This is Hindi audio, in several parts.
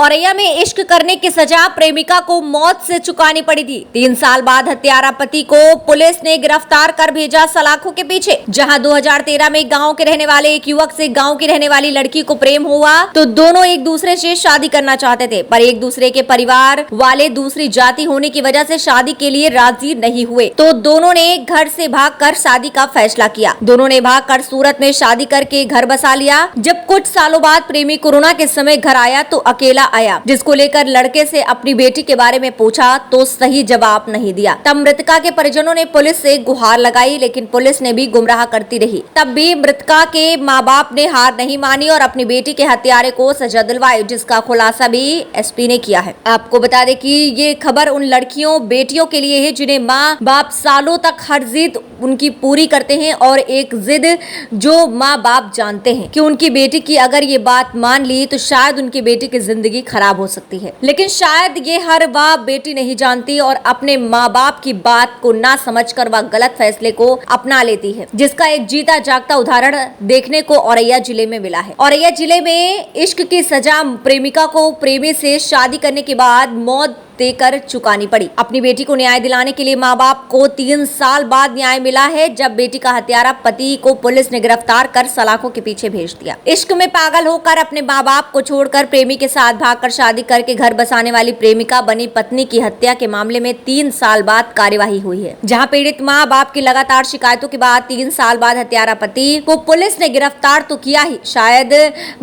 औरैया में इश्क करने की सजा प्रेमिका को मौत से चुकानी पड़ी थी। 3 साल बाद हत्यारा पति को पुलिस ने गिरफ्तार कर भेजा सलाखों के पीछे। जहां 2013 में गांव के रहने वाले एक युवक से गांव की रहने वाली लड़की को प्रेम हुआ तो दोनों एक दूसरे से शादी करना चाहते थे, पर एक दूसरे के परिवार वाले दूसरी जाति होने की वजह से शादी के लिए राजी नहीं हुए, तो दोनों ने घर से भागकर शादी का फैसला किया। दोनों ने भागकर सूरत में शादी करके घर बसा लिया। जब कुछ सालों बाद प्रेमी कोरोना के समय घर आया तो अकेला आया, जिसको लेकर लड़के से अपनी बेटी के बारे में पूछा तो सही जवाब नहीं दिया। तब मृतका के परिजनों ने पुलिस से गुहार लगाई, लेकिन पुलिस ने भी गुमराह करती रही। तब भी मृतका के माँ बाप ने हार नहीं मानी और अपनी बेटी के हत्यारे को सजा दिलवाई, जिसका खुलासा भी एसपी ने किया है। आपको बता दें कि ये खबर उन लड़कियों बेटियों के लिए है जिन्हें माँ बाप सालों तक हर जिद उनकी पूरी करते हैं, और एक जिद जो माँ बाप जानते हैं कि उनकी बेटी की अगर ये बात मान ली तो शायद उनकी बेटी की जिंदगी खराब हो सकती है। लेकिन शायद ये हर वह बेटी नहीं जानती और अपने माँ बाप की बात को ना समझकर वह गलत फैसले को अपना लेती है, जिसका एक जीता जागता उदाहरण देखने को औरैया जिले में मिला है। औरैया जिले में इश्क की सजा प्रेमिका को प्रेमी से शादी करने के बाद मौत देकर चुकानी पड़ी। अपनी बेटी को न्याय दिलाने के लिए माँ बाप को 3 साल बाद न्याय मिला है, जब बेटी का हत्यारा पति को पुलिस ने गिरफ्तार कर सलाखों के पीछे भेज दिया। इश्क में पागल होकर अपने माँ बाप को छोड़कर प्रेमी के साथ भागकर शादी करके घर बसाने वाली प्रेमिका बनी पत्नी की हत्या के मामले में 3 साल बाद कार्यवाही हुई है। जहाँ पीड़ित माँ बाप की लगातार शिकायतों के बाद 3 साल बाद हत्यारा पति को पुलिस ने गिरफ्तार तो किया ही, शायद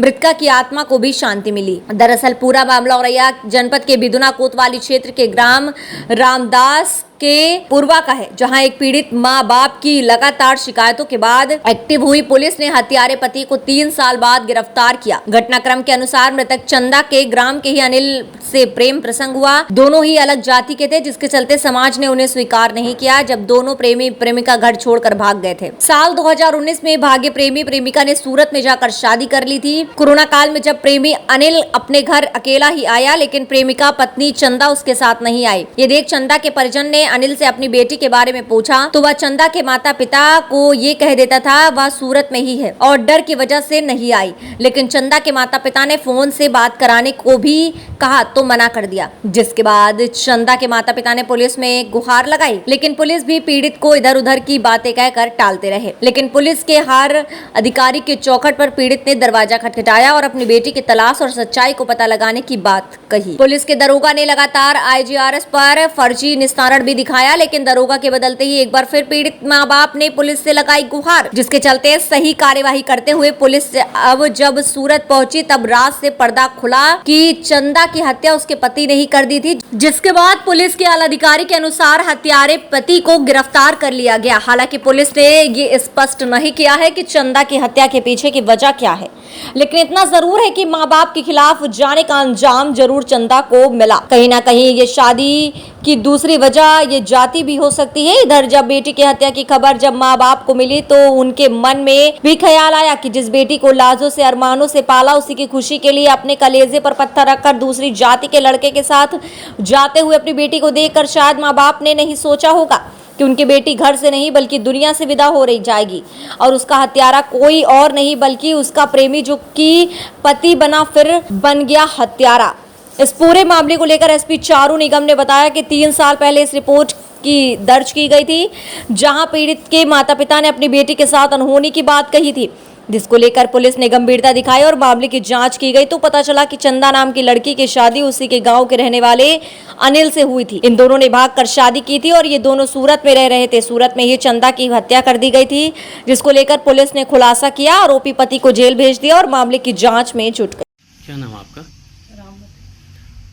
मृतका की आत्मा को भी शांति मिली। दरअसल पूरा मामला औरैया जनपद के बिदुना कोतवाली क्षेत्र के ग्राम रामदास के पूर्वा का है, जहां एक पीड़ित मां बाप की लगातार शिकायतों के बाद एक्टिव हुई पुलिस ने हत्यारे पति को 3 साल बाद गिरफ्तार किया। घटनाक्रम के अनुसार मृतक चंदा के ग्राम के ही अनिल से प्रेम प्रसंग हुआ। दोनों ही अलग जाति के थे, जिसके चलते समाज ने उन्हें स्वीकार नहीं किया, जब दोनों प्रेमी प्रेमिका घर छोड़कर भाग गए थे। साल 2019 में भाग्य प्रेमी प्रेमिका ने सूरत में जाकर शादी कर ली थी। कोरोना काल में जब प्रेमी अनिल अपने घर अकेला ही आया, लेकिन प्रेमिका पत्नी चंदा उसके साथ नहीं आई। ये देख चंदा के परिजन ने अनिल से अपनी बेटी के बारे में पूछा तो वह चंदा के माता पिता को ये कह देता था वह सूरत में ही है और डर की वजह से नहीं आई, लेकिन चंदा के माता पिता ने फोन से बात कराने को भी कहा तो मना कर दिया, जिसके बाद चंदा के माता पिता ने पुलिस में गुहार लगाई, लेकिन पुलिस भी पीड़ित को इधर उधर की बातें कहकर टालते रहे। लेकिन पुलिस के हर अधिकारी के चौखट पर पीड़ित ने दरवाजा खटखटाया और अपनी बेटी की तलाश और सच्चाई को पता लगाने की बात कही। पुलिस के दरोगा ने लगातार IGRS पर फर्जी निस्तारण भी दिखाया, लेकिन दरोगा के बदलते ही एक बार फिर पीड़ित माँ बाप ने पुलिस से लगाई गुहार, जिसके चलते सही कार्यवाही करते हुए पुलिस अब जब सूरत पहुंची तब रात से पर्दा खुला कि चंदा की हत्या उसके पति ने ही कर दी थी, जिसके बाद पुलिस के आला अधिकारी के अनुसार हत्यारे पति को गिरफ्तार कर लिया गया। हालांकि पुलिस ने ये स्पष्ट नहीं किया है कि चंदा की हत्या के पीछे की वजह क्या है, लेकिन इतना जरूर है कि माँ बाप के खिलाफ जाने का अंजाम जरूर चंदा को मिला। कहीं ना कहीं ये शादी की दूसरी वजह ये जाति भी हो सकती है। इधर जब बेटी की हत्या की खबर जब माँ बाप को मिली तो उनके मन में भी ख्याल आया कि जिस बेटी को लाजों से अरमानों से पाला, उसी की खुशी के लिए अपने कलेजे पर पत्थर रखकर दूसरी जाति के लड़के के साथ जाते हुए अपनी बेटी को देखकर शायद माँ बाप ने नहीं सोचा होगा कि उनकी बेटी घर से नहीं बल्कि दुनिया से विदा हो रही जाएगी और उसका हत्यारा कोई और नहीं बल्कि उसका प्रेमी, जो कि पति बना फिर बन गया हत्यारा। इस पूरे मामले को लेकर एसपी चारू निगम ने बताया कि 3 साल पहले इस रिपोर्ट की दर्ज की गई थी, जहां पीड़ित के माता पिता ने अपनी बेटी के साथ अनहोनी की बात कही थी, जिसको लेकर पुलिस ने गंभीरता दिखाई और मामले की जांच की गई तो पता चला कि चंदा नाम की लड़की की शादी उसी के गांव के रहने वाले अनिल से हुई थी। इन दोनों ने भागकर शादी की थी और ये दोनों सूरत में रह रहे थे। सूरत में ही चंदा की हत्या कर दी गई थी, जिसको लेकर पुलिस ने खुलासा किया, आरोपी पति को जेल भेज दिया और मामले की जाँच में जुट गई। क्या नाम आपका?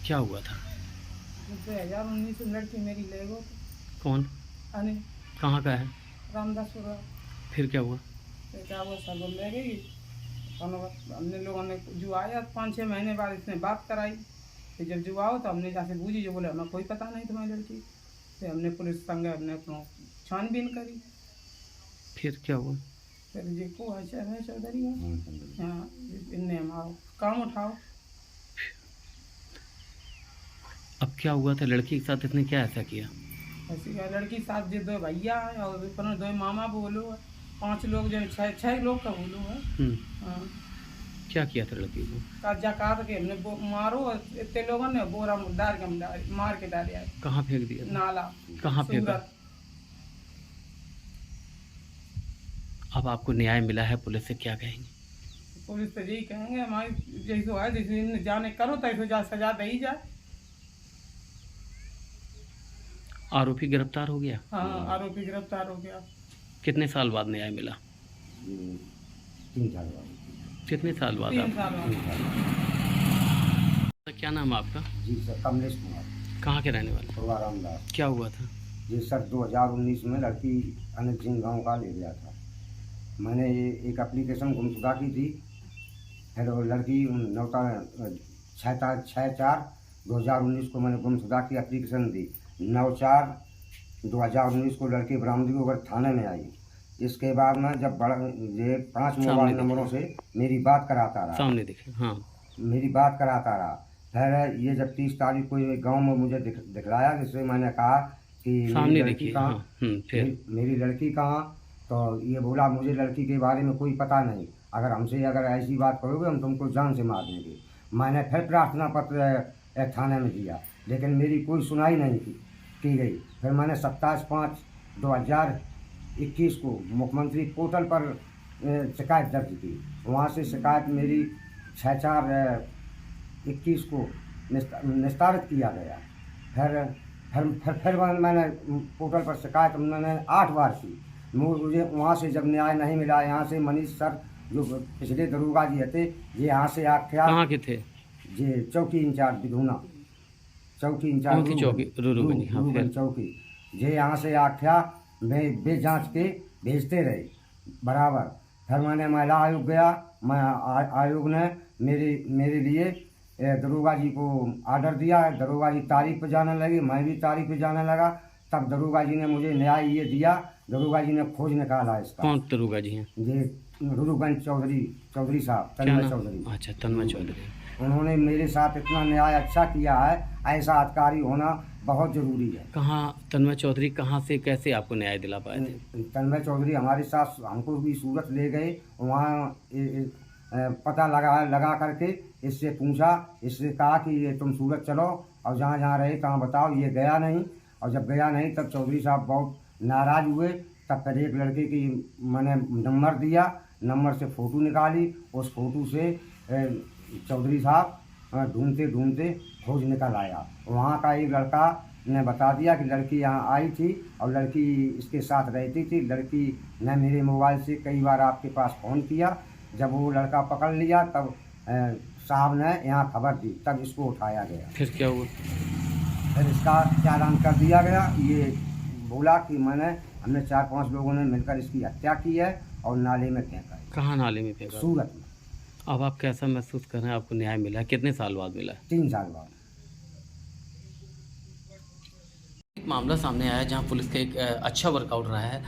क्या हुआ था? 2019 में लड़की मेरी ले गो। कौन? अनिल। कहाँ का है? रामदासपुरा। फिर क्या हुआ? फिर क्या हुआ, सब ले गई। हमने लोगों ने जो आया 5-6 महीने बाद इसने बात कराई, फिर जब जो आओ तो हमने जाके पूछी, जो बोले हमें कोई पता नहीं तुम्हारी लड़की। फिर हमने पुलिस संग हमने छानबीन करी। फिर क्या हुआ? फिर जी को है चौधरी हाँ, इनने हमारा काम उठाओ। अब क्या हुआ था? लड़की के साथ इसने क्या ऐसा किया? ऐसी लड़की साथ जो 2 भैया है और 2 मामा बोलो है, 5 लोग जो 6 लोग का बोलो है। हाँ। क्या किया था लड़की को? कब्जा काट के हमने मारो, इतने लोगों ने बोरा डाल के मार के डाले आए कहाँ फेंक दिया था? नाला। कहाँ फेंका? सूरत। अब आपको न्याय मिला है, पुलिस से क्या कहेंगे? पुलिस तो यही कहेंगे हमारी जैसो है, जैसे इन्हें जाने करो तैसो जा सजा दे ही जाए। आरोपी गिरफ्तार हो गया? हाँ, आरोपी गिरफ्तार हो गया। कितने साल बाद न्याय मिला? 3 साल बाद। कितने साल बाद 3 आप? साल बाद। क्या नाम है आपका? जी सर, कमलेश कुमार, कहाँ के रहने वाले? पूर्वा रामदास। क्या हुआ था? जी सर, 2019 में लड़की अनिल सिंह गाँव का ले गया था। मैंने ये एक एप्लीकेशन गुमशुदा की थी। फिर वो लड़की 6/4/2019 को मैंने गुमशुदा की एप्लीकेशन दी। 9/4/2019 को लड़की बरामदगी थाने में आई। इसके बाद में जब ये 5 मोबाइल नंबरों से मेरी बात कराता रहा, सामने दिखे। हाँ, मेरी बात कराता रहा। फिर ये जब 30 तारीख को ये गांव में मुझे दिखलाया, जिससे मैंने कहा कि सामने मेरी लड़की देखिए। कहाँ, हाँ, फिर मेरी लड़की कहाँ। तो ये बोला मुझे लड़की के बारे में कोई पता नहीं, अगर ऐसी बात करोगे हम तुमको जान से मार देंगे। मैंने फिर प्रार्थना पत्र थाने में दिया, लेकिन मेरी कोई सुनाई नहीं की गई। फिर मैंने 27/5/2021 को मुख्यमंत्री पोर्टल पर शिकायत दर्ज की। वहाँ से शिकायत मेरी 6/4/21 को निस्तारित किया गया। फिर मैंने पोर्टल पर शिकायत मैंने 8 बार की। मुझे वहाँ से जब न्याय नहीं मिला, यहाँ से मनीष सर जो पिछले दरोगा जी थे, ये यहाँ से आख्या कहाँ के थे? ये चौकी इंचार्ज विधुना, चौकी इंचार्ज कौन सी चौकी? रूरूगंज। हाँ, फिर चौकी। ये यहाँ से आख्या बे जांच के भेजते रहे बराबर। फिर मैंने महिला आयोग गया। आयोग ने मेरे लिए दरोगा जी को आर्डर दिया। दरोगा जी तारीख पे जाने लगे, मैं भी तारीख पे जाने लगा। तब दरोगा जी ने मुझे न्याय ये दिया। दरोगा जी ने खोज निकाला इसका। कौन दरोगा जी हैं? ये रूरूगंज चौधरी साहब, क्या तन्मय नाम? चौधरी। अच्छा, तन्मय चौधरी। उन्होंने मेरे साथ इतना न्याय अच्छा किया है। ऐसा अधिकारी होना बहुत जरूरी है। कहाँ तन्मय चौधरी कहाँ से कैसे आपको न्याय दिला पाए थे? तन्मय चौधरी हमारे साथ हमको भी सूरत ले गए। वहाँ पता लगा करके इससे पूछा, इससे कहा कि ये तुम सूरत चलो और जहाँ जहाँ रहे कहाँ बताओ। ये गया नहीं, और जब गया नहीं तब चौधरी साहब बहुत नाराज़ हुए। तब फिर एक लड़के की मैंने नंबर दिया, नंबर से फ़ोटो निकाली। उस फोटो से चौधरी साहब ढूंढते खोज निकल आया। वहाँ का एक लड़का ने बता दिया कि लड़की यहाँ आई थी और लड़की इसके साथ रहती थी। लड़की ने मेरे मोबाइल से कई बार आपके पास फ़ोन किया। जब वो लड़का पकड़ लिया तब साहब ने यहाँ खबर दी, तब इसको उठाया गया। फिर क्या हुआ? फिर इसका चालान कर दिया गया। ये बोला कि हमने 4-5 लोगों ने मिलकर इसकी हत्या की है और नाले में फेंका है। कहाँ नाले में फेंका? सूरत में। अब आप कैसा महसूस कर रहे हैं? आपको न्याय मिला? कितने साल बाद मिला? 3 साल बाद। एक मामला सामने आया जहां पुलिस का एक अच्छा वर्कआउट रहा है।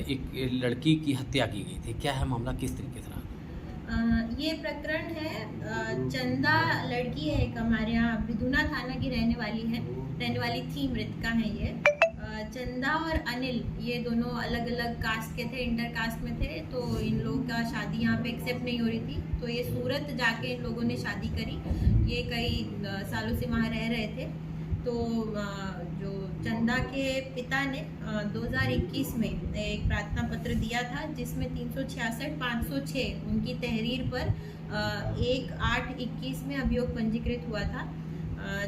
एक लड़की की हत्या की गई थी। क्या है मामला, किस तरीके से रहा? ये प्रकरण है, चंदा लड़की है एक हमारे यहाँ विधुना थाना की रहने वाली थी, मृतका है ये। चंदा और अनिल ये दोनों अलग अलग कास्ट के थे, इंटर कास्ट में थे। तो इन लोगों का शादी यहाँ पे एक्सेप्ट नहीं हो रही थी, तो ये सूरत जाके इन लोगों ने शादी करी। ये कई सालों से वहाँ रह रहे थे। तो जो चंदा के पिता ने 2021 में एक प्रार्थना पत्र दिया था, जिसमें 366/506 उनकी तहरीर पर 1/8/21 में अभियोग पंजीकृत हुआ था,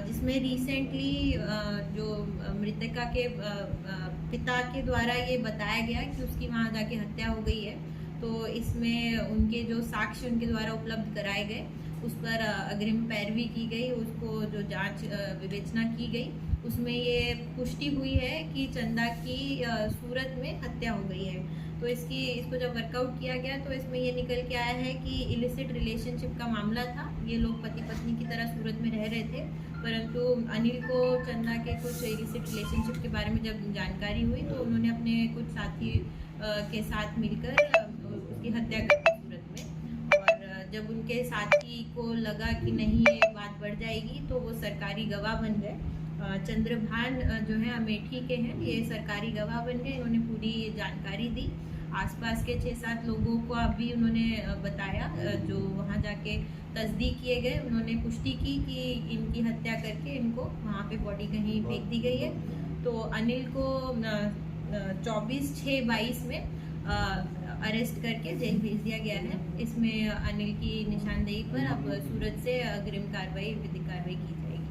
जिसमें रिसेंटली जो मृतका के पिता के द्वारा ये बताया गया कि उसकी वहाँ जाके हत्या हो गई है। तो इसमें उनके जो साक्ष्य उनके द्वारा उपलब्ध कराए गए, उस पर अग्रिम पैरवी की गई, उसको जो जांच विवेचना की गई, उसमें ये पुष्टि हुई है कि चंदा की सूरत में हत्या हो गई है। तो इसको जब वर्कआउट किया गया तो इसमें ये निकल के आया है कि इलिसिट रिलेशनशिप का मामला था। ये लोग पति पत्नी की तरह सूरत में रह रहे थे, परंतु अनिल को चंदा के कुछ इलिसिट रिलेशनशिप के बारे में जब जानकारी हुई तो उन्होंने अपने कुछ साथी के साथ मिलकर उसकी हत्या कर दी सूरत में। और जब उनके साथी को लगा कि नहीं ये बात बढ़ जाएगी तो वो सरकारी गवाह बन गए। चंद्रभान जो है अमेठी के हैं, ये सरकारी गवाह बन गए। इन्होंने पूरी जानकारी दी। आसपास के 6-7 लोगों को अभी उन्होंने बताया, जो वहाँ जाके तस्दीक किए गए, उन्होंने पुष्टि की कि इनकी हत्या करके इनको वहाँ पे बॉडी कहीं फेंक दी गई है। तो अनिल को 24/6/22 में अरेस्ट करके जेल भेज दिया गया है। इसमें अनिल की निशानदेही पर अब सूरत से अग्रिम कार्रवाई, विधिक कार्रवाई की जाएगी।